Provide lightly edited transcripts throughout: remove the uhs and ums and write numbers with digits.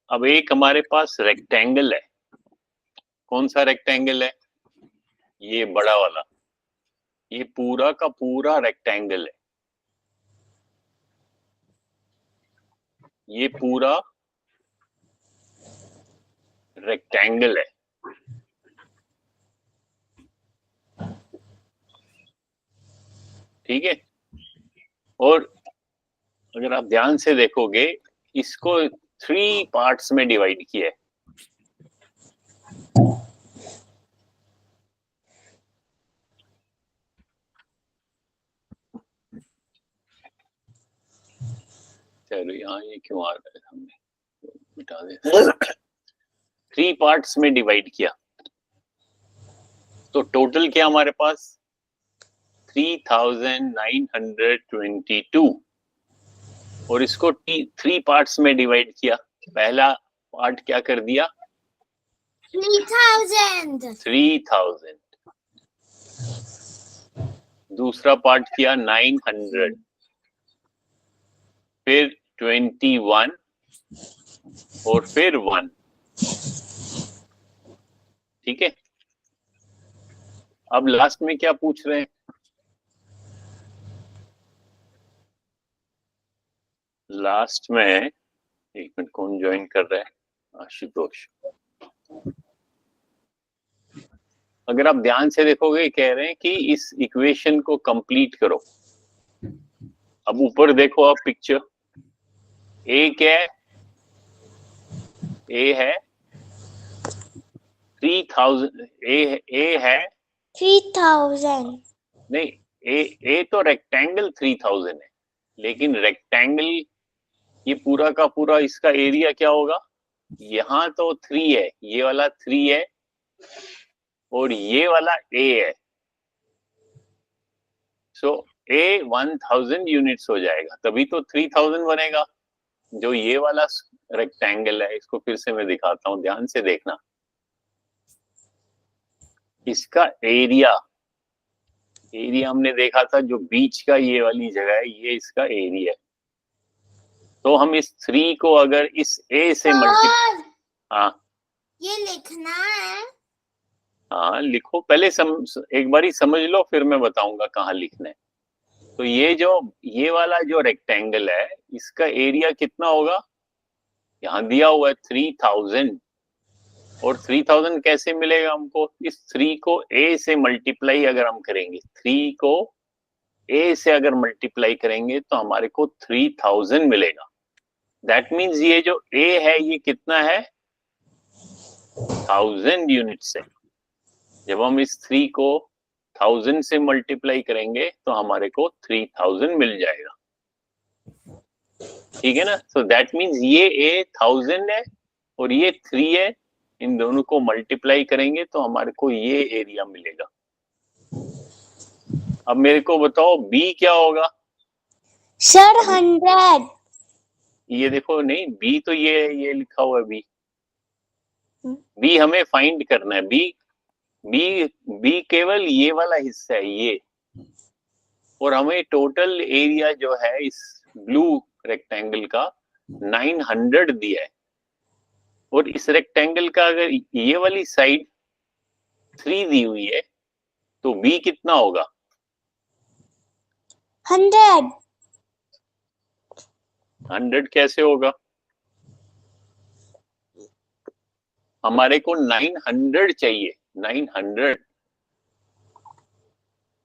अब एक हमारे पास रेक्टेंगल है, कौन सा रेक्टेंगल है? ये बड़ा वाला, ये पूरा का पूरा रेक्टेंगल है, ये पूरा रेक्टेंगल है। ठीक है, और अगर आप ध्यान से देखोगे इसको 3 पार्ट्स में डिवाइड किया है। चलो यहाँ ये क्यों आ रहा है, हमने मिटा दे। 3 पार्ट्स में डिवाइड किया, तो टोटल क्या हमारे पास 3922, और इसको 3 पार्ट्स में डिवाइड किया। पहला पार्ट क्या कर दिया? 3000। दूसरा पार्ट किया 900, फिर 21 और फिर 1। ठीक है, अब लास्ट में क्या पूछ रहे हैं? लास्ट में, एक मिनट, कौन ज्वाइन कर रहा है? आशुतोष। अगर आप ध्यान से देखोगे कह रहे हैं कि इस इक्वेशन को कंप्लीट करो। अब ऊपर देखो आप पिक्चर, ए क्या है? ए है 3000, ए है 3000। नहीं, ए तो रेक्टेंगल 3000 है, लेकिन रेक्टेंगल ये पूरा का पूरा इसका एरिया क्या होगा? यहाँ तो 3 है, ये वाला 3 है और ये वाला ए है, सो ए 1000 यूनिट्स हो जाएगा, तभी तो 3000 बनेगा। जो ये वाला रेक्टेंगल है, इसको फिर से मैं दिखाता हूं, ध्यान से देखना। इसका एरिया हमने देखा था, जो बीच का ये वाली जगह है, ये इसका एरिया है। तो हम इस 3 को अगर इस ए से मल्टीप्लाई, हाँ ये लिखना है। हाँ लिखो, पहले एक बारी समझ लो, फिर मैं बताऊंगा कहाँ लिखना है। तो ये वाला जो रेक्टेंगल है, इसका एरिया कितना होगा? यहाँ दिया हुआ है 3000, और 3000 कैसे मिलेगा हमको? इस 3 को ए से मल्टीप्लाई अगर हम करेंगे, 3 को ए से अगर मल्टीप्लाई करेंगे तो हमारे को 3000 मिलेगा। दैट मीन्स ये जो ए है ये कितना है? 1000 यूनिट्स है। जब हम इस 3 को 1000 से मल्टीप्लाई करेंगे तो हमारे को 3000 मिल जाएगा। ठीक है ना? सो दैट मीन्स ये ए 1000 है और ये 3 है, इन दोनों को मल्टीप्लाई करेंगे तो हमारे को ये एरिया मिलेगा। अब मेरे को बताओ बी क्या होगा? सर 100। ये देखो, नहीं बी तो ये लिखा हुआ है बी। बी हमें फाइंड करना है। बी केवल ये वाला हिस्सा है ये, और हमें टोटल एरिया जो है इस ब्लू रेक्टेंगल का 900 दिया है, और इस रेक्टेंगल का अगर ये वाली साइड 3 दी हुई है तो बी कितना होगा? 100। 100 कैसे होगा? हमारे को 900 चाहिए, 900।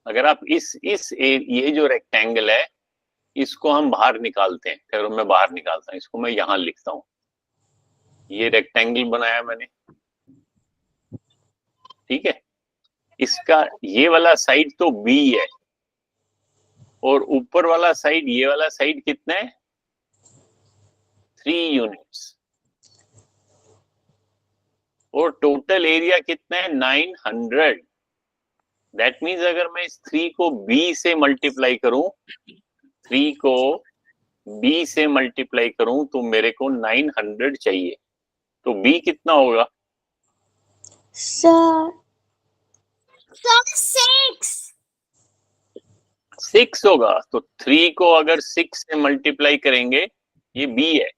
अगर आप ये जो रेक्टेंगल है इसको हम बाहर निकालते हैं, चलो मैं बाहर निकालता हूं इसको, मैं यहां लिखता हूं। ये रेक्टेंगल बनाया मैंने, ठीक है, इसका ये वाला साइड तो बी है, और ऊपर वाला साइड, ये वाला साइड कितना है? 3 यूनिट्स, और टोटल एरिया कितना है? 900। दैट मीन्स अगर मैं इस 3 को बी से मल्टीप्लाई करूं, 3 को बी से मल्टीप्लाई करूं तो मेरे को 900 चाहिए, तो बी कितना होगा? सर 6 होगा। तो 3 को अगर 6 से मल्टीप्लाई करेंगे, ये बी है,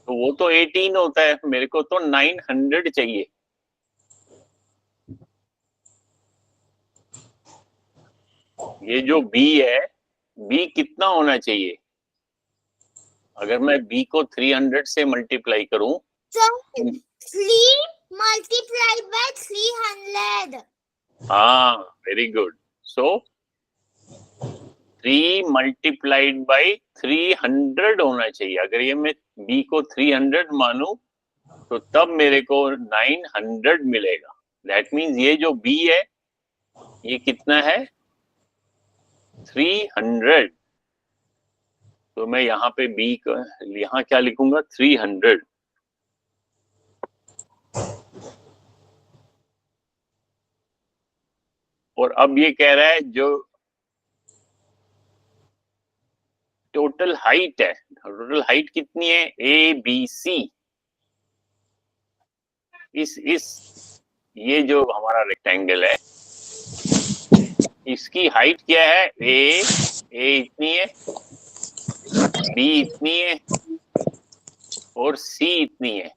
तो वो तो 18 होता है, मेरे को तो 900 चाहिए। ये जो b है, b कितना होना चाहिए? अगर मैं b को 300 से मल्टीप्लाई करूं, So 3 multiplied by 300. हाँ, very good. So 3 multiplied by 300 होना चाहिए। अगर ये मैं b को 300 मानूं तो तब मेरे को 900 मिलेगा। दैट मीन्स ये जो b है ये कितना है? 300। तो मैं यहाँ पे b का यहाँ क्या लिखूंगा? 300। और अब ये कह रहा है जो टोटल हाइट है, टोटल हाइट कितनी है? A B C. इस ये जो हमारा रेक्टेंगल है इसकी हाइट क्या है? ए इतनी है, बी इतनी है और सी इतनी है।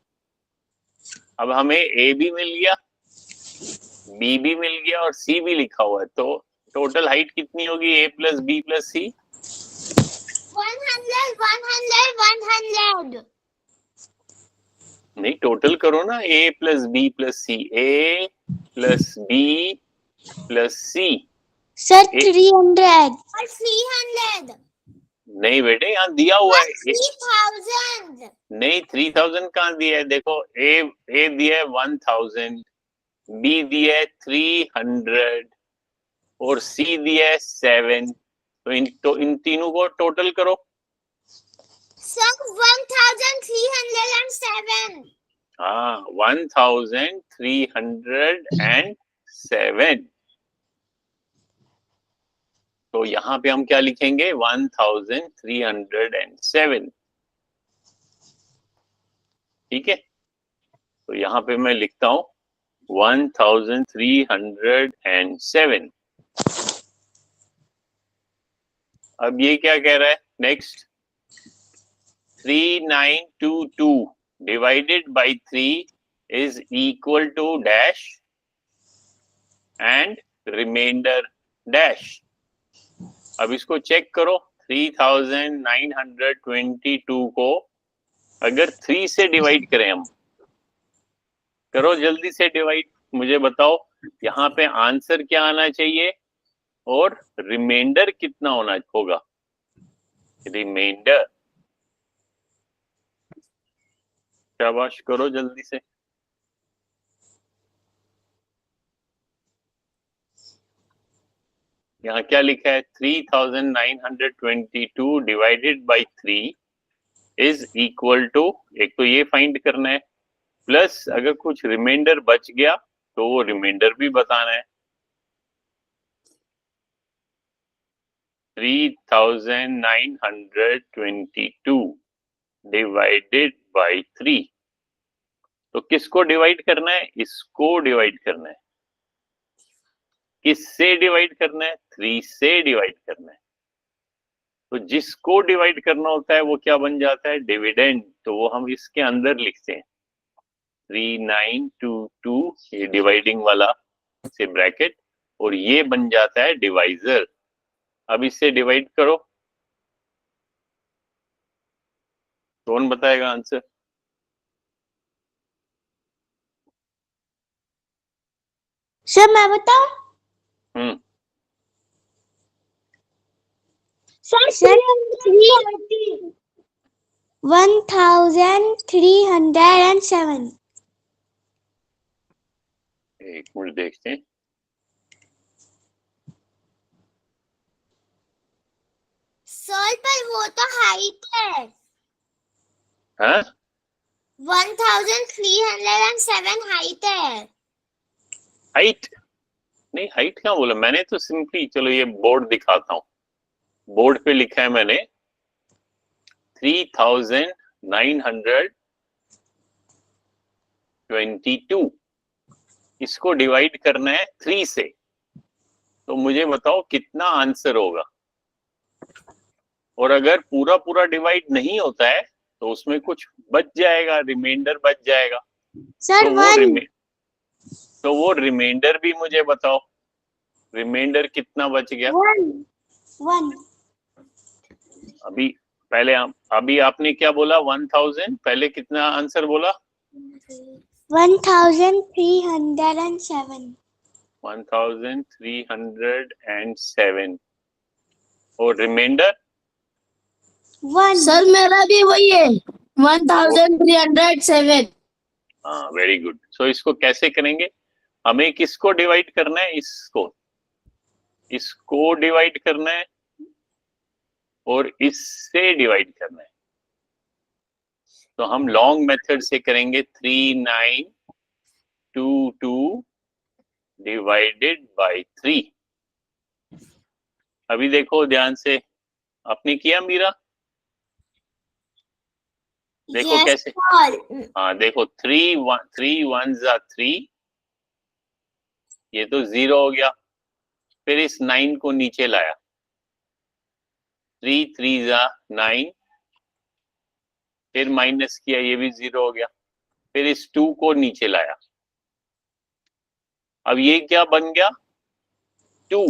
अब हमें ए भी मिल गया, बी भी मिल गया और सी भी लिखा हुआ है, तो टोटल हाइट कितनी होगी? A plus B plus C. 100, 100, 100. नहीं, टोटल करो ना। A plus B plus C, A plus B plus C. Sir, 300. Or 300. नहीं बेटे, यहाँ दिया हुआ है 3000. नहीं, 3000 कहाँ दिया है? देखो, ए दिया है 1000, बी दिया है 300 और सी दिया है 7। तो इन तीनों को टोटल करो। Sir, 1307. हाँ, 1307। तो यहाँ पे हम क्या लिखेंगे? 1307। ठीक है, तो यहाँ पे मैं लिखता हूं 1307। अब ये क्या कह रहा है next? 3922 divided by 3 is equal to dash and remainder dash. अब इसको चेक करो। 3922 को अगर 3 से डिवाइड करें हम, करो जल्दी से डिवाइड, मुझे बताओ यहाँ पे आंसर क्या आना चाहिए और रिमाइंडर कितना होना होगा? रिमाइंडर, शाबाश, करो जल्दी से। यहाँ क्या लिखा है? 3922 divided by 3 is equal to, एक तो ये फाइंड करना है, प्लस अगर कुछ रिमाइंडर बच गया तो वो रिमाइंडर भी बताना है। 3922 डिवाइडेड बाई 3, तो किसको डिवाइड करना है? इसको डिवाइड करना है। किससे डिवाइड करना है? 3 से डिवाइड करना है। तो जिसको डिवाइड करना होता है वो क्या बन जाता है? डिविडेंड। तो वो हम इसके अंदर लिखते हैं 3922, ये डिवाइडिंग वाला से ब्रैकेट, और ये बन जाता है डिवाइजर। अब इससे डिवाइड करो, कौन बताएगा आंसर? सर मैं बताऊं? सर 1307. एक मिनट देखते हैं। सर पर वो तो हाइट है। हाँ, 1307 हाइट है। हाइट नहीं, हाइट क्या बोला मैंने? तो सिंपली, चलो ये बोर्ड दिखाता हूँ। बोर्ड पे लिखा है मैंने 3922। इसको डिवाइड करना है 3 से, तो मुझे बताओ कितना आंसर होगा। और अगर पूरा पूरा डिवाइड नहीं होता है तो उसमें कुछ बच जाएगा, रिमाइंडर बच जाएगा। सर तो वो 1 तो वो रिमाइंडर भी मुझे बताओ, रिमाइंडर कितना बच गया 1 अभी। पहले अभी आपने क्या बोला, 1000, पहले कितना आंसर बोला? 1307 1307। और रिमाइंडर? 1 सर मेरा भी वही है 1307। हाँ, वेरी गुड। सो इसको कैसे करेंगे? हमें किसको डिवाइड करना है? इसको डिवाइड करना है और इससे डिवाइड करना है। तो हम लॉन्ग मेथड से करेंगे, 3922 डिवाइडेड बाय 3। अभी देखो ध्यान से, आपने किया मीरा? देखो Yes, कैसे। sir. हाँ देखो, 3 1s are 3, ये तो 0 हो गया। फिर इस 9 को नीचे लाया, 3 3s are 9, फिर माइनस किया, ये भी 0 हो गया। फिर इस 2 को नीचे लाया, अब ये क्या बन गया? 2,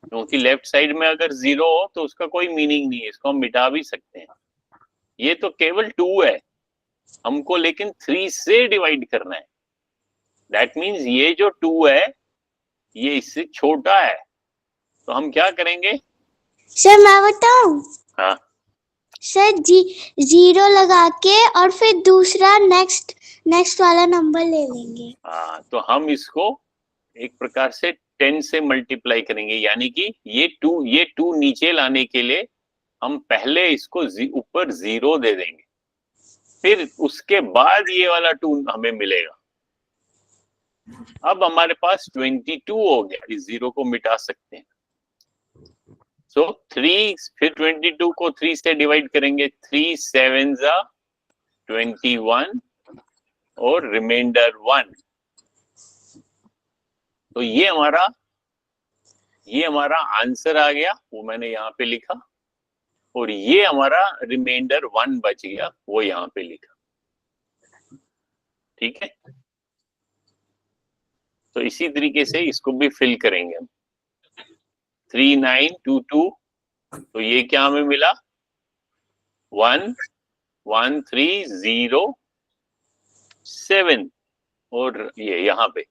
क्योंकि लेफ्ट साइड में अगर 0 हो तो उसका कोई मीनिंग नहीं है, इसको हम मिटा भी सकते हैं। ये तो केवल 2 है, हमको लेकिन 3 से डिवाइड करना है। दैट मीन्स ये जो 2 है ये इससे छोटा है, तो हम क्या करेंगे? सर मैं बताऊं? हाँ, सर 0 लगा के और फिर दूसरा नेक्स्ट वाला नंबर ले लेंगे। हाँ, तो हम इसको एक प्रकार से 10 से मल्टीप्लाई करेंगे, यानी कि ये 2 नीचे लाने के लिए हम पहले इसको ऊपर 0 दे देंगे, फिर उसके बाद ये वाला 2 हमें मिलेगा। अब हमारे पास 22 हो गया, इस 0 को मिटा सकते हैं। सो 3, फिर 22 को 3 से डिवाइड करेंगे, 3 7s are 21 और रिमाइंडर 1। तो ये हमारा आंसर आ गया, वो मैंने यहाँ पे लिखा, और ये हमारा रिमाइंडर 1 बच गया, वो यहाँ पे लिखा। ठीक है, तो इसी तरीके से इसको भी फिल करेंगे हम। 3922, तो ये क्या हमें मिला? 1 1 3 0 7, और ये यहाँ पे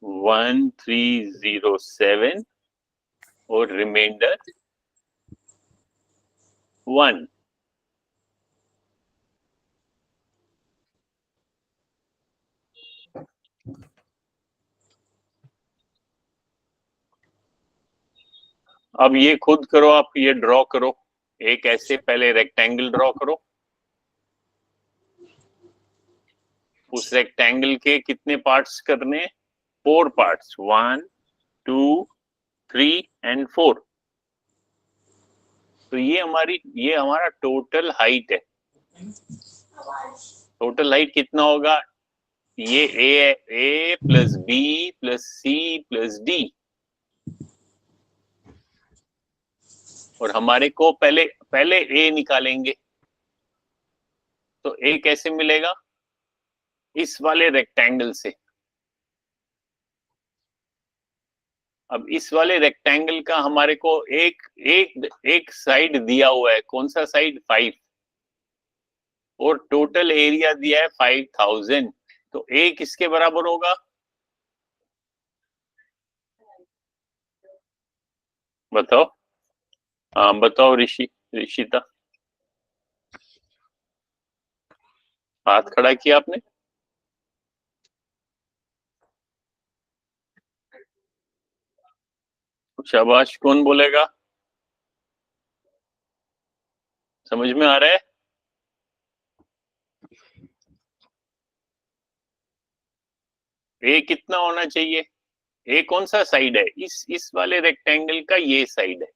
1307 और रिमाइंडर 1। अब ये खुद करो, आप ये ड्रॉ करो, एक ऐसे पहले रेक्टेंगल ड्रॉ करो। उस रेक्टेंगल के कितने पार्ट्स करने? 4 पार्ट्स, 1 2 3 एंड 4। तो ये हमारा टोटल हाइट है। टोटल हाइट कितना होगा? ये A plus B plus C plus D, और हमारे को पहले ए निकालेंगे। तो ए कैसे मिलेगा? इस वाले रेक्टेंगल से। अब इस वाले रेक्टेंगल का हमारे को एक साइड दिया हुआ है, कौन सा साइड? 5, और टोटल एरिया दिया है 5000। तो ए किसके बराबर होगा? बताओ। हाँ बताओ ऋषिता, हाथ खड़ा किया आपने। शाबाश, कौन बोलेगा? समझ में आ रहा है? ए कितना होना चाहिए? ए कौन सा साइड है? इस वाले रेक्टेंगल का ये साइड है।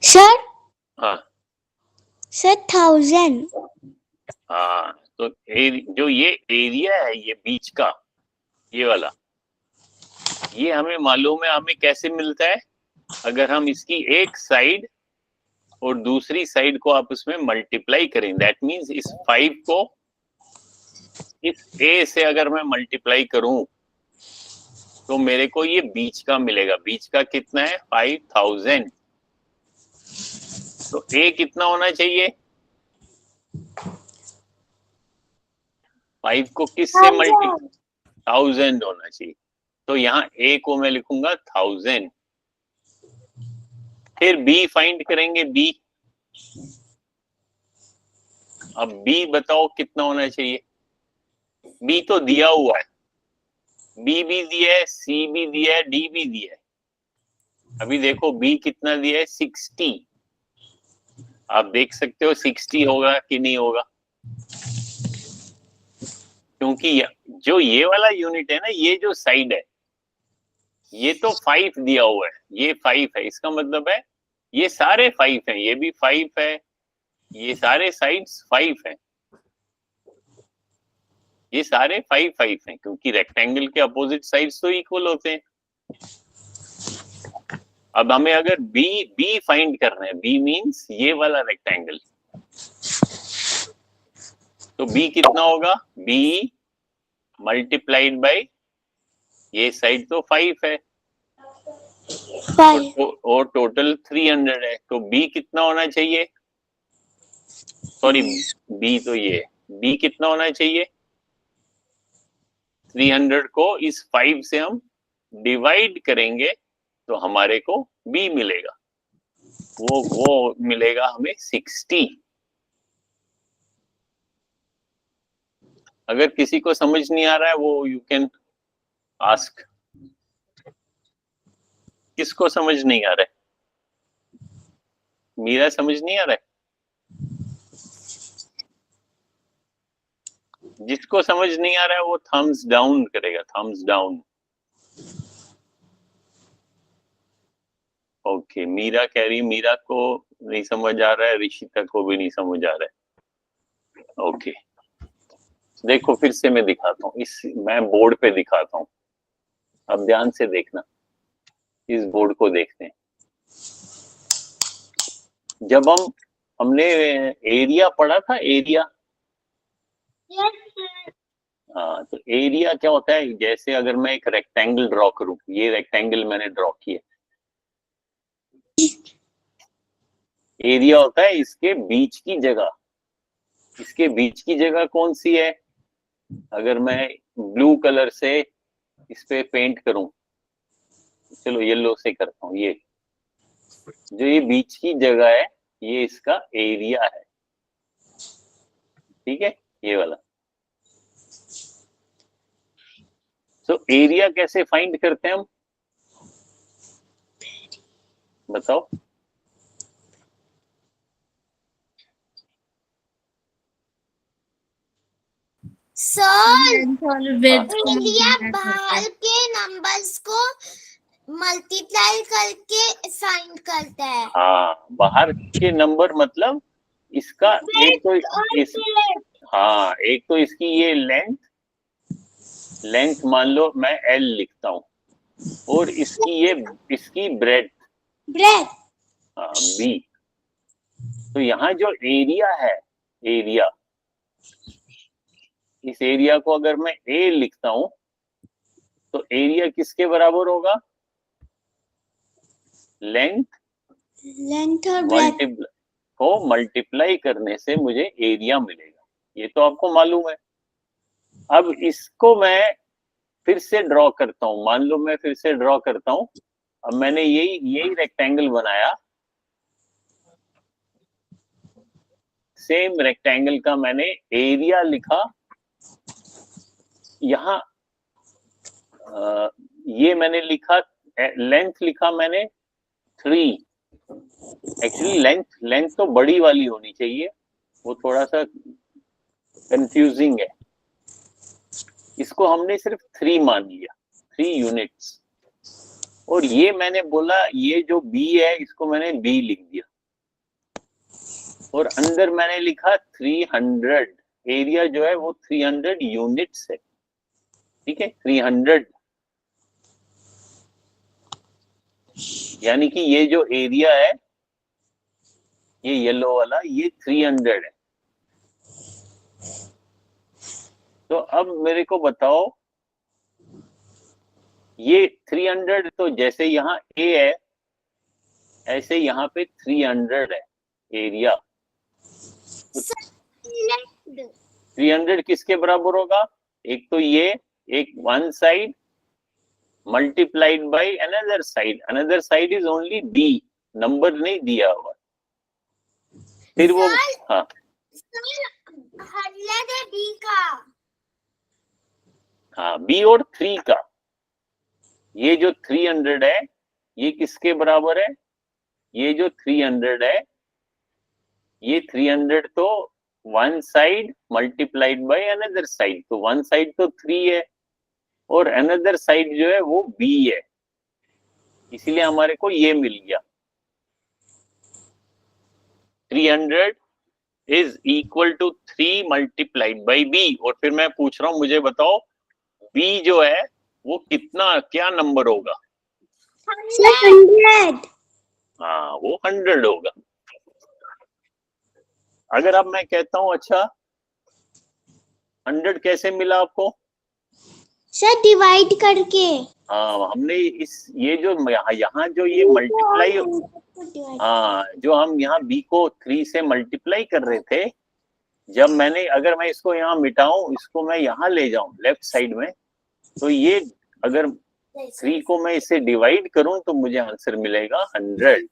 सर हाँ सर 1000। हाँ, तो जो ये एरिया है, ये बीच का, ये वाला, ये हमें मालूम है। हमें कैसे मिलता है? अगर हम इसकी एक साइड और दूसरी साइड को आप उसमें मल्टीप्लाई करें, दैट मीन्स इस 5 को इस ए से अगर मैं मल्टीप्लाई करूं तो मेरे को ये बीच का मिलेगा। बीच का कितना है? 5000। तो ए कितना होना चाहिए? 5 को किस से मल्टी 1000 होना चाहिए। तो यहाँ ए को मैं लिखूंगा 1000। फिर बी फाइंड करेंगे। बी, अब बी बताओ कितना होना चाहिए। बी तो दिया हुआ है, बी भी दिया है, सी भी दिया है, डी भी दिया है। अभी देखो बी कितना दिया है? 60। आप देख सकते हो 60 होगा कि नहीं होगा, क्योंकि जो ये वाला यूनिट है ना, ये जो साइड है, ये तो 5 दिया हुआ है, ये 5 है। इसका मतलब है ये सारे 5 हैं, ये भी 5 है, ये सारे साइड्स 5 हैं, ये सारे 5 हैं, क्योंकि रेक्टेंगल के अपोजिट साइड्स तो इक्वल होते हैं। अब हमें अगर बी फाइंड करना है, बी मींस ये वाला रेक्टेंगल, तो बी कितना होगा? बी मल्टीप्लाइड बाय ये साइड तो 5 है, 5 और टोटल 300 है। तो बी कितना होना चाहिए? सॉरी, बी तो ये, बी कितना होना चाहिए? 300 को इस 5 से हम डिवाइड करेंगे तो हमारे को बी मिलेगा। वो मिलेगा हमें 60। अगर किसी को समझ नहीं आ रहा है वो यू कैन आस्क। किसको समझ नहीं आ रहा है? मीरा समझ नहीं आ रहा है? जिसको समझ नहीं आ रहा है वो थम्स डाउन करेगा, थम्स डाउन। ओके, मीरा कह रही, मीरा को नहीं समझ आ रहा है, ऋषिता को भी नहीं समझ आ रहा है। ओके, देखो फिर से मैं दिखाता हूँ, इस मैं बोर्ड पे दिखाता हूँ, अब ध्यान से देखना। इस बोर्ड को देखते हैं। जब हमने एरिया पढ़ा था, एरिया, हाँ, तो एरिया क्या होता है? जैसे अगर मैं एक रेक्टेंगल ड्रॉ करूं, ये रेक्टेंगल मैंने ड्रॉ किया, एरिया होता है इसके बीच की जगह। इसके बीच की जगह कौन सी है? अगर मैं ब्लू कलर से इस पे पेंट करूं, चलो येलो से करता हूं, ये जो ये बीच की जगह है, ये इसका एरिया है। ठीक है, ये वाला। तो एरिया कैसे फाइंड करते हैं हम, बताओ? सर विड्थ को एरिया multiply करते बाहर हैं। के नंबर्स को मल्टीप्लाई करके फाइंड करता है। हाँ, बाहर के नंबर मतलब इसका एक तो इस, हाँ, एक तो इसकी ये लेंथ, लेंथ मान लो मैं एल लिखता हूँ, और इसकी ये, इसकी ब्रेड, ब्रेड बी। तो यहाँ जो एरिया है, एरिया, इस एरिया को अगर मैं ए लिखता हूं तो एरिया किसके बराबर होगा? लेंथ लेंथ और ब्रेड को मल्टीप्लाई करने से मुझे एरिया मिलेगा, ये तो आपको मालूम है। अब इसको मैं फिर से ड्रॉ करता हूं, मान लो मैं फिर से ड्रॉ करता हूं। अब मैंने यही रेक्टेंगल बनाया, सेम रेक्टेंगल का मैंने एरिया लिखा। यहाँ ये मैंने लिखा, लेंथ लिखा मैंने 3। एक्चुअली लेंथ तो बड़ी वाली होनी चाहिए, वो थोड़ा सा कंफ्यूजिंग है। इसको हमने सिर्फ 3 मान लिया, 3 यूनिट्स। और ये मैंने बोला ये जो बी है इसको मैंने बी लिख दिया, और अंदर मैंने लिखा 300। एरिया जो है वो 300 यूनिट्स है। ठीक है, 300, यानी कि ये जो एरिया है ये येलो वाला ये 300 है। तो अब मेरे को बताओ, ये 300 तो जैसे यहाँ A है ऐसे यहाँ पे 300 है एरिया। 300 किसके बराबर होगा? एक तो ये, एक one side multiplied by another side. Another side is only D, number नहीं दिया हुआ। फिर वो हाँ 100 है D का। हाँ B और 3 का। ये जो 300 है ये किसके बराबर है? ये जो 300 है ये 300 तो one side multiplied by another side, तो वन साइड तो 3 है और अनदर साइड जो है वो B है, इसीलिए हमारे को ये मिल गया। 300 is equal to 3 multiplied by B। और फिर मैं पूछ रहा हूं, मुझे बताओ B जो है वो कितना, क्या नंबर होगा? 100। हाँ वो 100 होगा। अगर अब मैं कहता हूं अच्छा 100 कैसे मिला आपको? सर डिवाइड करके। हाँ हमने ये जो यहाँ जो ये मल्टीप्लाई, हाँ जो हम यहाँ B को 3 से मल्टीप्लाई कर रहे थे, जब मैंने, अगर मैं इसको यहाँ मिटाऊं, इसको मैं यहाँ ले जाऊं लेफ्ट साइड में, तो ये अगर 3 को मैं इससे डिवाइड करूं तो मुझे आंसर मिलेगा 100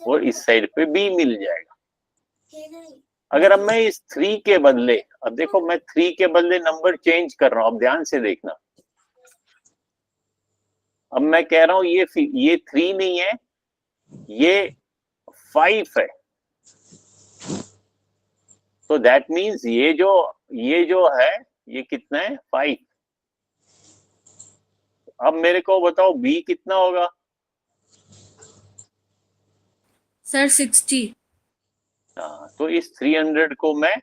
और इस साइड पे B मिल जाएगा। अगर अब मैं इस 3 के बदले, अब देखो मैं 3 के बदले नंबर चेंज कर रहा हूं, अब ध्यान से देखना। अब मैं कह रहा हूं ये 3 नहीं है, ये 5 है। तो दैट मीन्स ये जो है ये कितना है? 5। अब मेरे को बताओ B कितना होगा? सर 60। तो इस 300 को मैं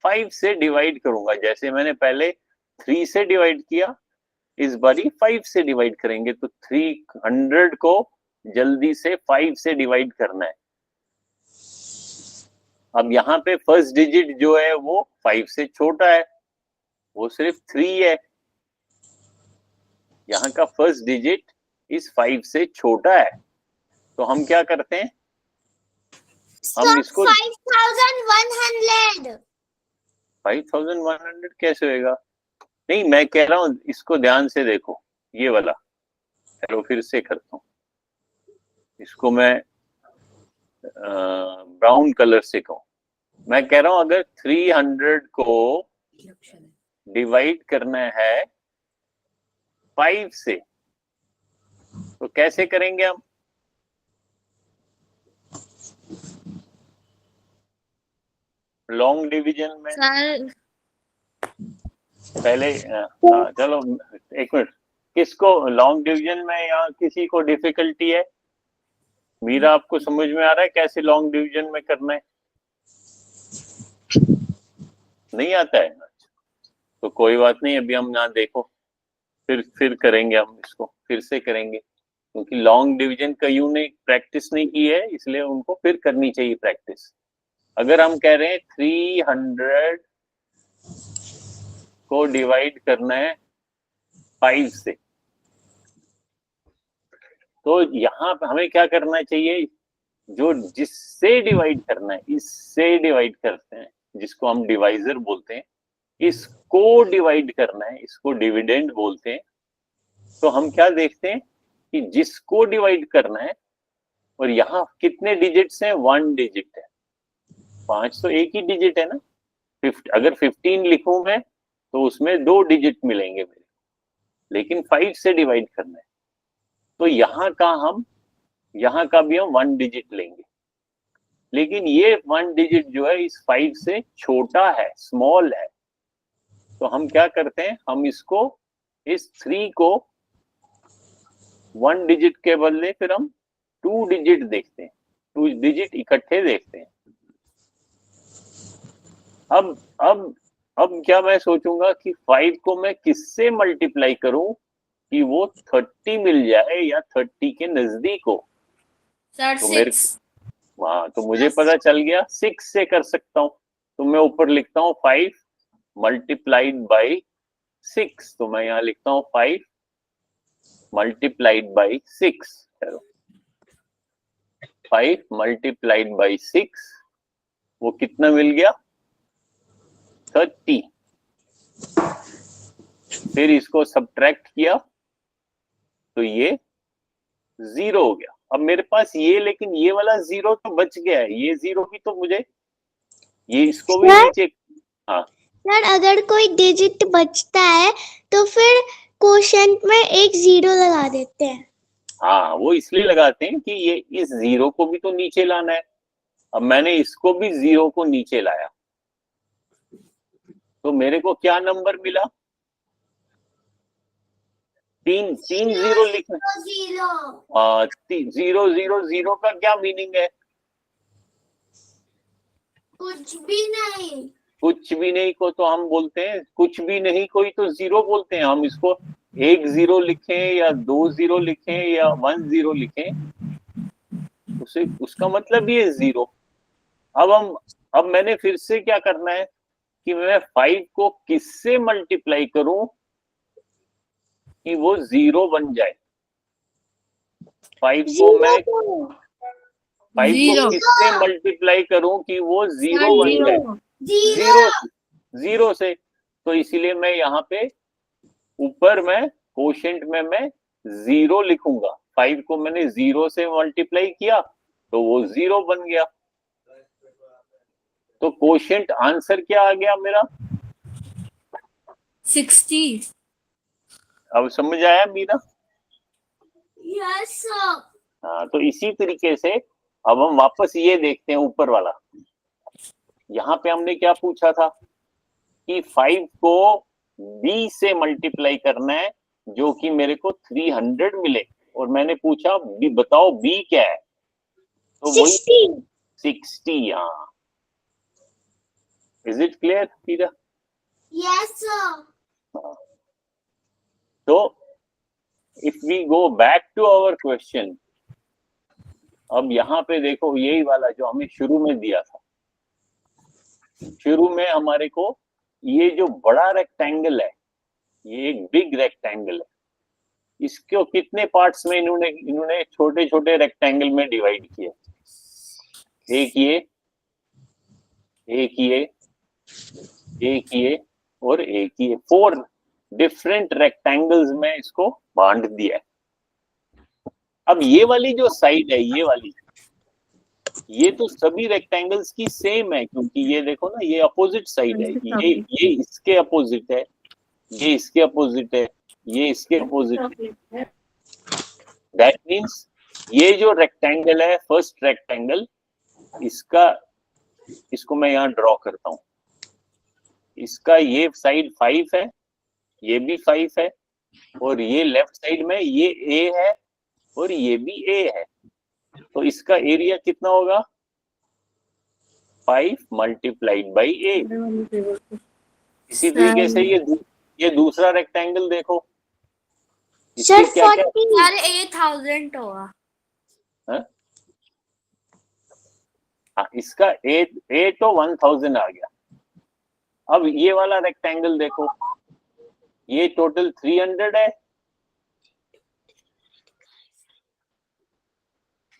5 से डिवाइड करूंगा, जैसे मैंने पहले 3 से डिवाइड किया, इस बारी 5 से डिवाइड करेंगे। तो 300 को जल्दी से 5 से डिवाइड करना है। अब यहाँ पे फर्स्ट डिजिट जो है वो 5 से छोटा है, वो सिर्फ 3 है। यहाँ का फर्स्ट डिजिट इस 5 से छोटा है, तो हम क्या करते हैं, हम इसको 5100। 5100 कैसे होएगा? नहीं, मैं कह रहा हूं इसको ध्यान से देखो, ये वाला। चलो फिर से करता हूं इसको, मैं ब्राउन कलर से कहूं। मैं कह रहा हूं अगर 300 को डिवाइड करना है 5 से, तो कैसे करेंगे हम? लॉन्ग डिवीजन में सर पहले चलो एक मिनट, किसको लॉन्ग डिवीजन में, यहाँ किसी को डिफिकल्टी है? मीरा आपको समझ में आ रहा है कैसे लॉन्ग डिवीजन में करना है? नहीं आता है? तो कोई बात नहीं, अभी हम यहाँ देखो, फिर करेंगे, हम इसको फिर से करेंगे, क्योंकि लॉन्ग डिवीजन कईयों ने प्रैक्टिस नहीं की है, इसलिए उनको फिर करनी चाहिए प्रैक्टिस। अगर हम कह रहे हैं 300 को डिवाइड करना है 5 से, तो यहाँ पे हमें क्या करना चाहिए? जो जिससे डिवाइड करना है इससे डिवाइड करते हैं, जिसको हम डिवाइजर बोलते हैं, इसको डिवाइड करना है, इसको डिविडेंड बोलते हैं। तो हम क्या देखते हैं कि जिसको डिवाइड करना है, और यहाँ कितने डिजिट्स हैं? 1 डिजिट है। 5 तो एक ही डिजिट है ना। अगर 15 लिखूं मैं तो उसमें 2 डिजिट मिलेंगे मेरे, लेकिन 5 से डिवाइड करना है, तो यहाँ का भी हम 1 डिजिट लेंगे। लेकिन ये 1 डिजिट जो है इस 5 से छोटा है, स्मॉल है, तो हम क्या करते हैं, हम इसको, इस 3 को 1 डिजिट के बदले फिर हम 2 डिजिट देखते हैं, 2 डिजिट इकट्ठे देखते हैं। अब क्या मैं सोचूंगा कि 5 को मैं किससे मल्टीप्लाई करूं कि वो 30 मिल जाए या 30 के नजदीक हो? सर तो मेरे 6। हाँ, तो मुझे पता चल गया 6 से कर सकता हूँ, तो मैं ऊपर लिखता हूँ 5 मल्टीप्लाइड बाई 6, तो मैं यहाँ लिखता हूँ 5 मल्टीप्लाइड बाई 6, 5 मल्टीप्लाइड बाई 6, वो कितना मिल गया 30। फिर इसको सब्ट्रैक्ट किया तो ये 0 हो गया। अब मेरे पास ये, लेकिन ये वाला 0 तो बच गया है, ये 0 भी तो मुझे, ये इसको भी सर नीचे, हाँ सर अगर कोई डिजिट बचता है तो फिर क्वोशंट में एक जीरो लगा देते हैं। हाँ, वो इसलिए लगाते हैं कि ये इस 0 को भी तो नीचे लाना है। अब मैंने इसको भी 0 को नीचे लाया, तो मेरे को क्या नंबर मिला, 3 0 लिखना। 0 0 0 का क्या मीनिंग है? कुछ भी नहीं। कुछ भी नहीं को तो हम बोलते हैं, कुछ भी नहीं कोई तो 0 बोलते हैं हम इसको। 1 0 लिखें या 2 0 लिखें या 1 0 लिखें, उसे उसका मतलब ही है 0। अब मैंने फिर से क्या करना है कि मैं 5 को किससे मल्टीप्लाई करूं कि वो 0 बन जाए। 5 को मैं जीरो 5 को Zero. किससे मल्टीप्लाई करूं कि वो 0 Sir, बन जाए, zero. 0 से। तो इसीलिए मैं यहाँ पे ऊपर मैं कोशेंट में मैं 0 लिखूंगा। 5 को मैंने 0 से मल्टीप्लाई किया तो वो 0 बन गया। तो कोशेंट आंसर क्या आ गया मेरा? 60. अब समझ आया मीरा? Yes sir. हाँ, तो इसी तरीके से अब हम वापस ये देखते हैं ऊपर वाला। यहाँ पे हमने क्या पूछा था कि 5 को b से मल्टीप्लाई करना है जो कि मेरे को 300 मिले, और मैंने पूछा b बताओ b क्या है, तो वही 60। हाँ, is it clear Meera? Yes sir. तो if we go back to our question, अब यहाँ पे देखो यही वाला जो हमें शुरू में दिया था। शुरू में हमारे को ये जो बड़ा रेक्टेंगल है, ये एक बिग रेक्टेंगल है, इसको कितने पार्ट्स में इन्होंने छोटे छोटे रेक्टेंगल में डिवाइड किया। एक ये, एक ये, एक ये और एक ये, 4 डिफरेंट रेक्टेंगल्स में इसको बांट दिया है। अब ये वाली जो साइड है, ये वाली, ये तो सभी रेक्टेंगल्स की सेम है, क्योंकि ये देखो ना, ये अपोजिट साइड है, ये इसके अपोजिट है, ये इसके अपोजिट है, ये इसके अपोजिट है। दैट मीन्स ये जो रेक्टेंगल है, फर्स्ट रेक्टेंगल, इसको मैं यहाँ ड्रॉ करता हूँ। इसका ये साइड 5 है, ये भी 5 है, और ये लेफ्ट साइड में ये ए है और ये भी ए है। तो इसका एरिया कितना होगा? 5 मल्टीप्लाइड बाई ए। इसी तरीके से ये दूसरा रेक्टेंगल देखो, सर क्या क्या 8,000 होगा. हाँ, इसका ए तो 1000 आ गया। अब ये वाला रेक्टेंगल देखो, ये टोटल 300 है,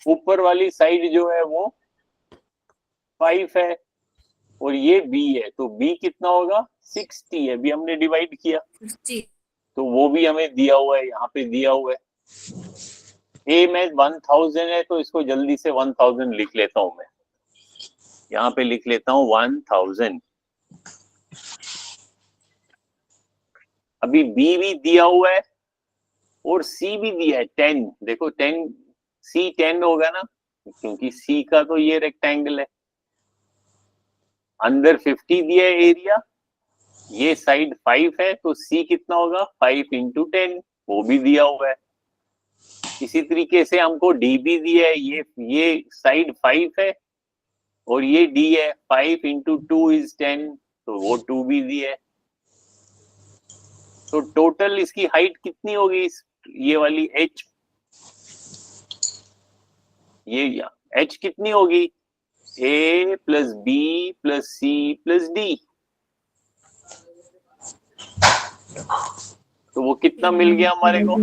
ऊपर वाली साइड जो है वो 5 है, और ये बी है, तो बी कितना होगा? 60 है, अभी हमने डिवाइड किया 60. तो वो भी हमें दिया हुआ है, यहाँ पे दिया हुआ है। ए में 1000 है, तो इसको जल्दी से 1000 लिख लेता हूं मैं, यहाँ पे लिख लेता हूँ 1000। अभी बी भी दिया हुआ है और सी भी दिया है 10। देखो 10, सी 10 होगा ना, क्योंकि सी का तो ये रेक्टेंगल है। अंदर 50 दिया है एरिया, ये साइड 5 है, तो सी कितना होगा? 5 इंटू 10, वो भी दिया हुआ है। इसी तरीके से हमको डी भी दिया है, ये साइड 5 है और ये डी है, 5 इंटू 2 इज 10, तो वो 2 भी दिया है। तो टोटल इसकी हाइट कितनी होगी? ये वाली एच, ये H कितनी होगी? A plus B plus C plus D। तो वो कितना मिल गया हमारे को?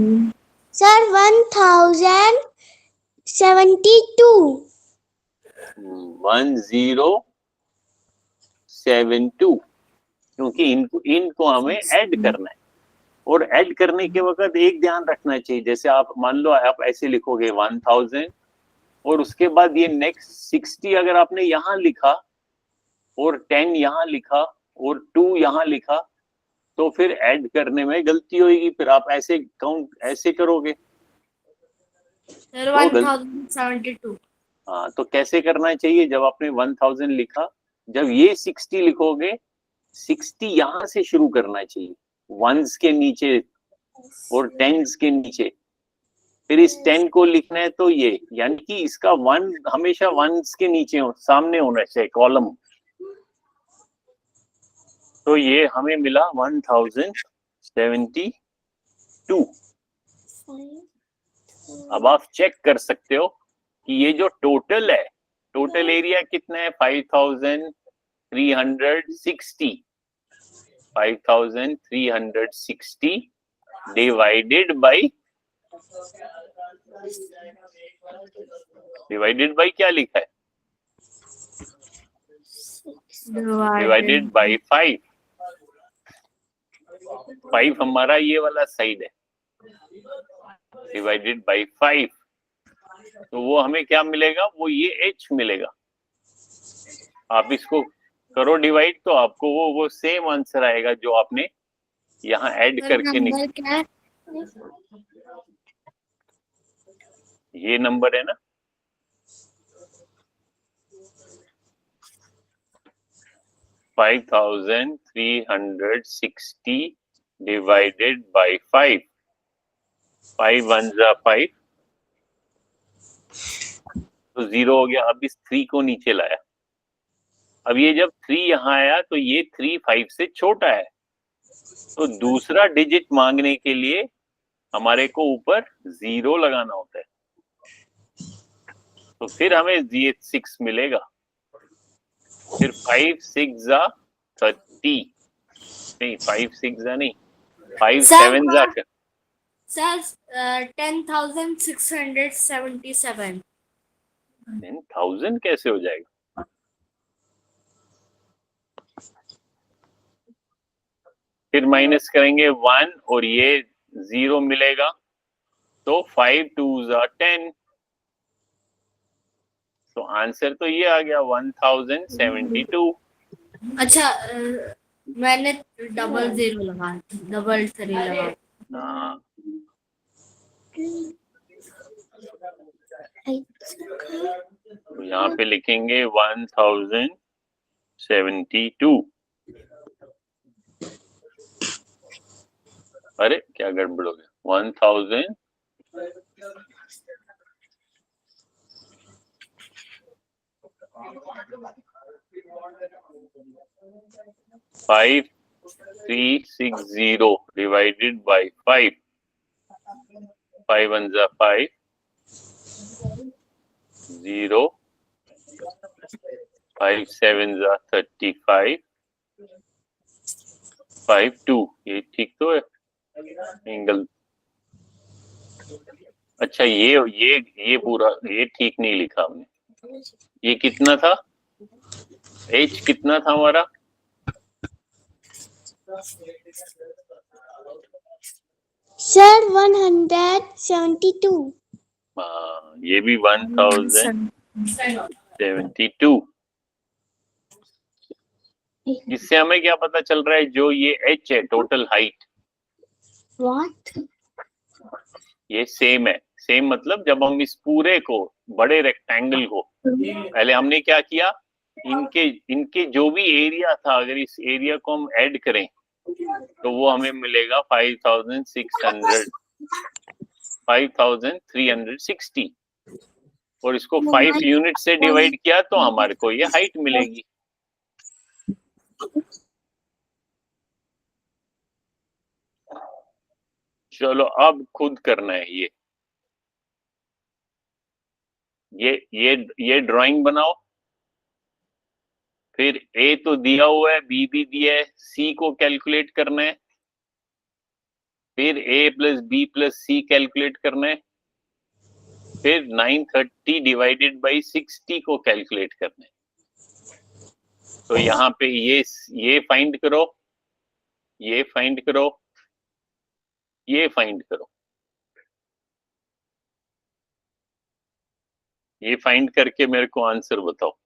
सर 1072। 1072, क्योंकि इनको हमें ऐड करना है। और ऐड करने के वक्त एक ध्यान रखना चाहिए, जैसे आप मान लो आप ऐसे लिखोगे 1000 और उसके बाद ये नेक्स्ट 60 अगर आपने यहाँ लिखा और 10 यहाँ लिखा और 2 यहाँ लिखा तो फिर ऐड करने में गलती होगी, फिर आप ऐसे काउंट ऐसे करोगे सर तो 1072। हाँ, तो कैसे करना चाहिए? जब आपने 1000 लिखा, जब ये 60 लिखोगे, 60 यहाँ से शुरू करना चाहिए, वंस के नीचे और टेंस के नीचे, फिर इस 10 को लिखना है तो ये, यानी कि इसका 1 हमेशा वंस के नीचे सामने होना चाहिए कॉलम। तो ये हमें मिला 1072। अब आप चेक कर सकते हो कि ये जो टोटल है, टोटल एरिया कितना है? 5360। 5360 डिवाइडेड बाई क्या लिखा है? Divided by 5। 5 हमारा ये वाला साइड है, डिवाइडेड बाई 5। तो वो हमें क्या मिलेगा? वो ये h मिलेगा। आप इसको करो डिवाइड तो आपको वो सेम आंसर आएगा जो आपने यहाँ ऐड करके नंबर क्या है? ये नंबर है ना, फाइव 5360 डिवाइडेड बाई 5। 5 1 जा 5 तो 0 हो गया। अब इस 3 को नीचे लाया, अब ये जब 3 यहाँ आया तो ये 3 5 से छोटा है, तो दूसरा डिजिट मांगने के लिए हमारे को ऊपर 0 लगाना होता है, तो फिर हमें ये 6 मिलेगा। फिर 5 6 जा 30, नहीं 5 6 जा नहीं, 5 7 जा सर 10,677। 10,000 कैसे हो जाएगा? फिर माइनस करेंगे 1 और ये 0 मिलेगा, तो 5 2 जा 10। तो आंसर तो ये आ गया 1072। अच्छा मैंने डबल 0 लगा, डबल 3 लगा। हाँ, तो यहाँ पे लिखेंगे 1072। अरे क्या गड़बड़ हो गया? 1000 5360 डिवाइडेड बाई 5। 5 1 जा 5, 0, 5 7 जा 35, 5 2। ये ठीक तो है एंगल? अच्छा ये पूरा ये ठीक नहीं लिखा हमने। ये कितना था? h कितना था हमारा? सर 172। हाँ, ये भी 1072। इससे हमें क्या पता चल रहा है? जो ये h है, टोटल हाइट, व्हाट? ये सेम है। सेम मतलब जब हम इस पूरे को, बड़े रेक्टेंगल को, पहले हमने क्या किया, इनके जो भी एरिया था, अगर इस एरिया को हम ऐड करें तो वो हमें मिलेगा 5360 और इसको 5 यूनिट से डिवाइड किया तो हमारे को ये हाइट मिलेगी। चलो अब खुद करना है। ये ड्राइंग बनाओ। फिर ए तो दिया हुआ है, बी भी दिया है, सी को कैलकुलेट करना है, फिर ए प्लस बी प्लस सी कैलकुलेट करना है, फिर 930 डिवाइडेड बाई 60 को कैलकुलेट करना है। तो यहाँ पे ये फाइंड करो, ये फाइंड करो, ये फाइंड करो। ये फाइंड करके मेरे को आंसर बताओ।